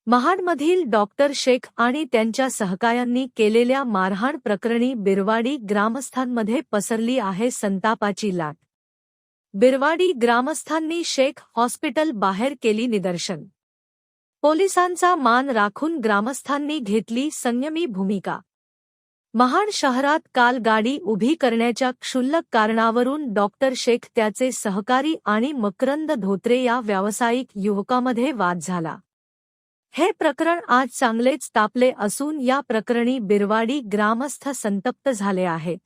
महाडमधील doctor Shaikh आणि त्यांच्या सहकाऱ्यांनी केलेल्या मारहाण प्रकरणी बिरवाडी ग्रामस्थांमध्ये पसरली आहे संतापाची लाट। बिरवाडी ग्रामस्थांनी शेख हॉस्पिटल बाहेर केली निदर्शन। पोलिसांचा मान राखून ग्रामस्थांनी घेतली संयमी भूमिका। महाड शहरात काल गाडी उभी करण्याच्या क्षुल्लक कारणावरून डॉक्टर शेख, त्याचे सहकारी आणि मकरंद धोत्रे या व्यावसायिक युवकामध्ये वाद झाला। हे प्रकरण आज चांगलेच तापले असून या प्रकरणी बिरवाडी ग्रामस्थ संतप्त झाले आहेत।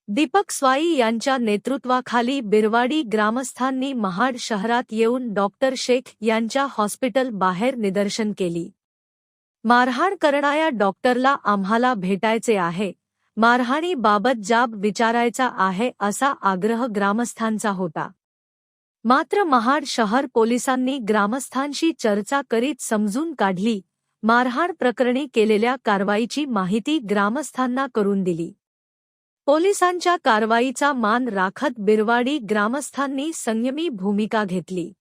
दीपक स्वाई यांच्या नेतृत्वाखाली बिरवाडी ग्रामस्थांनी महाड शहरात येऊन डॉक्टर शेख यांच्या हॉस्पिटल बाहेर निदर्शन केली। मारहाण करणाऱ्या डॉक्टरला आम्हाला भेटायचे आहे, मारहाणीबाबत जाब विचारायचा आहे असा आग्रह ग्रामस्थांचा होता। मात्र महाड शहर पोलिसांनी ग्रामस्थांशी चर्चा करीत समजून काढली। मारहाण प्रकरणी केलेल्या कारवाईची माहिती ग्रामस्थांना करून दिली। पोलिसांच्या कारवाईचा मान राखत बिरवाडी ग्रामस्थांनी संयमी भूमिका घेतली।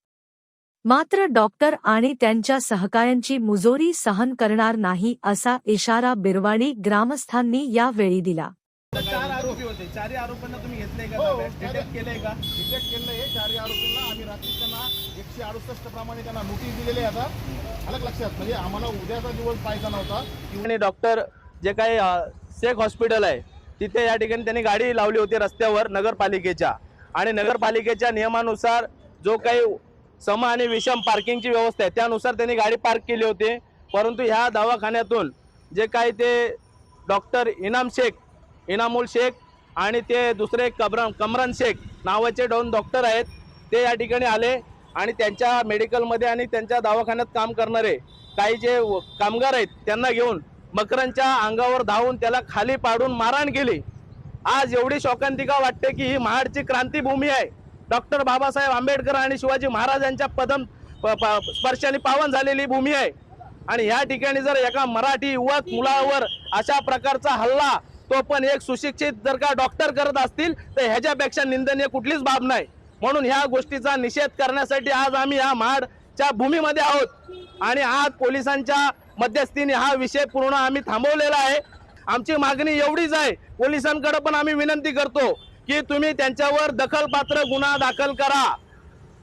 मात्र डॉक्टर आणि त्यांच्या सहकाऱ्यांची मुजोरी सहन करणार नाही असा इशारा बिरवाडी ग्रामस्थांनी यावेळी दिला। 4 आरोपी होते, 4 आरोपांना तुम्ही घेतले का? डिटेक्ट केलंय का? डिटेक्ट केलंय 4 आरोपींना। आम्ही रात्री त्यांना 168 प्रमाणे त्यांना नोटीस दिलेली आहे। आता अलग लक्षात, म्हणजे आम्हाला उद्याचा दिवस पाहायचा नव्हता। आणि डॉक्टर जे काही शेख हॉस्पिटल आहे तिथे या ठिकाणी त्यांनी गाडी लावली होती रस्त्यावर नगरपालिकेच्या, आणि नगरपालिकेच्या नियमानुसार जो काही सम आणि विषम पार्किंगची व्यवस्था आहे त्यानुसार त्यांनी गाडी पार्क केली होती। परंतु ह्या दवाखान्यातून जे काही ते डॉक्टर इनामुल शेख आणि ते दुसरे कमरान शेख नावाचे 2 डॉक्टर आहेत, ते या ठिकाणी आले आणि त्यांच्या मेडिकलमध्ये आणि त्यांच्या दवाखान्यात काम करणारे काही जे कामगार आहेत त्यांना घेऊन मकरांच्या अंगावर धावून त्याला खाली पाडून मारहाण केली। आज एवढी शोकांतिका वाटते की ही महाडची क्रांतीभूमी आहे। डॉक्टर बाबासाहेब आंबेडकर आणि शिवाजी महाराजांच्या पदम स्पर्शाने पावन झालेली भूमी आहे, आणि ह्या ठिकाणी जर एका मराठी युवक मुलावर अशा प्रकारचा हल्ला, तो पण एक सुशिक्षित जर का डॉक्टर करत असतील तर ह्याच्यापेक्षा निंदनीय कुठलीच बाब नाही। म्हणून ह्या गोष्टीचा निषेध करण्यासाठी आज आम्ही या महाडच्या भूमीमध्ये आहोत, आणि आज पोलिसांच्या मध्यस्थीने हा विषय पूर्ण आम्ही थांबवलेला आहे। आमची मागणी एवढीच आहे, पोलिसांकडे पण आम्ही विनंती करतो की तुम्ही त्यांच्यावर दखलपात्र गुन्हा दाखल करा,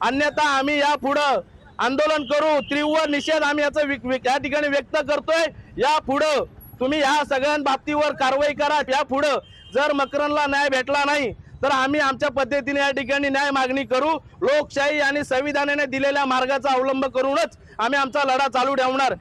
अन्यथा आम्ही यापुढे आंदोलन करू। तीव्र निषेध आम्ही याचा या ठिकाणी व्यक्त करतोय। यापुढे तुम्ही ह्या सगळ्या बाबतीवर कारवाई करा। यापुढे जर मकरनला न्याय भेटला नाही तर आम्ही आमच्या पद्धतीने या ठिकाणी न्याय मागणी करू। लोकशाही आणि संविधानाने दिलेल्या मार्गाचा अवलंब करूनच आम्ही आमचा लढा चालू ठेवणार।